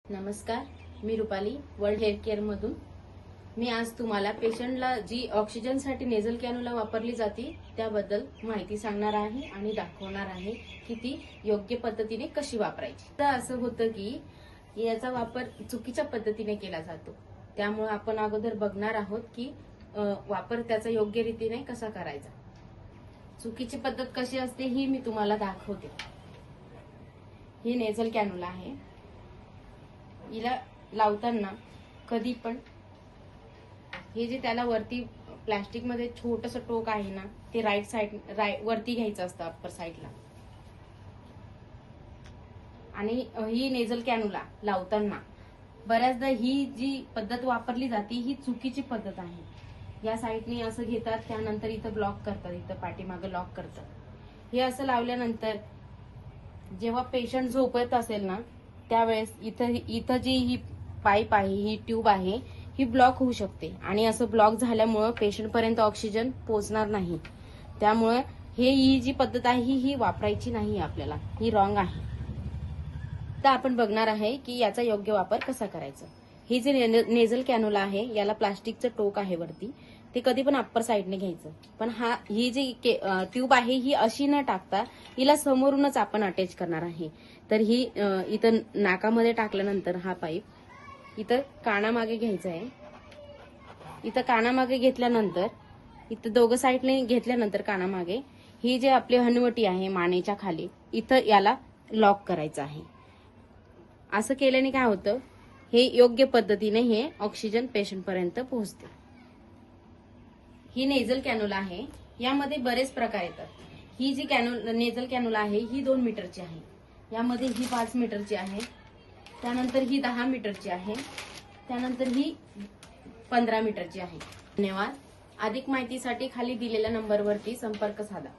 नमस्कार, मी Rupali world health care मधून। मी आज तुम्हाला पेशंटला जी ऑक्सिजनसाठी नेझल कॅन्युला वापरली जाते त्याबद्दल माहिती सांगणार आहे आणि दाखवणार आहे की ती योग्य पद्धतीने कशी वापरायची। तर असं होतं की याचा वापर चुकीच्या पद्धतीने केला जातो, त्यामुळे आपण अगोदर बघणार आहोत की वापर त्याचा योग्य रीतीने कसा करायचा। चुकीची पद्धत कशी असते ही मी तुम्हाला दाखवते। ही नेझल कॅन्युला आहे। हिला लावताना कधी पण हे जे त्याला वरती प्लास्टिक मध्ये छोटस टोक आहे ना, ते राईट साइड वरती घ्यायचं असतं, अप्पर साइडला। आणि ही नेझल कॅन्युला लावताना बऱ्याचदा ही जी पद्धत वापरली जाते ही चुकीची पद्धत आहे। या साइडनी असं घेतात, त्यानंतर इथं ब्लॉक करतात, इथं पाठीमागे लॉक करतात। हे असं लावल्यानंतर जेव्हा पेशंट झोपत असेल ना, त्यावेळेस इथं जी ही पाईप आहे, ही ट्यूब आहे, ही ब्लॉक होऊ शकते आणि असं ब्लॉक झाल्यामुळे पेशंट पर्यंत ऑक्सिजन पोहोचणार नाही। त्यामुळे ही जी पद्धत आहे ही वापरायची नाही आपल्याला, ही रॉंग आहे। तर आपण बघणार आहे की याचा योग्य वापर कसा करायचा। ही जे नेझल कॅन्युला आहे याला प्लास्टिकचं टोक आहे वरती, ते कधी पण अप्पर साइडने घ्यायचं। पण ही जी ट्यूब आहे ही अशी न टाकता हिला समोरूनच आपण अटॅच करणार आहे। तर ही इथं नाकामध्ये टाकल्यानंतर हा पाईप इथं कानामागे घ्यायचा आहे। इथं कानामागे घेतल्यानंतर इथं दोघं साइडने घेतल्यानंतर कानामागे ही जे आपली हनुवटी आहे मानेच्या खाली, इथं याला लॉक करायचं आहे। असं केल्याने काय होतं, हे योग्य पद्धतीने हे ऑक्सिजन पेशंट पर्यंत पोहोचते। ही नेझल कॅन्युला आहे, यामध्ये बरेच प्रकार येतात। ही जी नेझल कॅन्युला आहे ही 2 मीटरची आहे, यामध्ये ही 5 मीटरची आहे, त्यानंतर ही 10 मीटरची आहे, त्यानंतर ही 15 मीटरची आहे। धन्यवाद। अधिक माहितीसाठी खाली दिलेल्या नंबरवरती संपर्क साधा।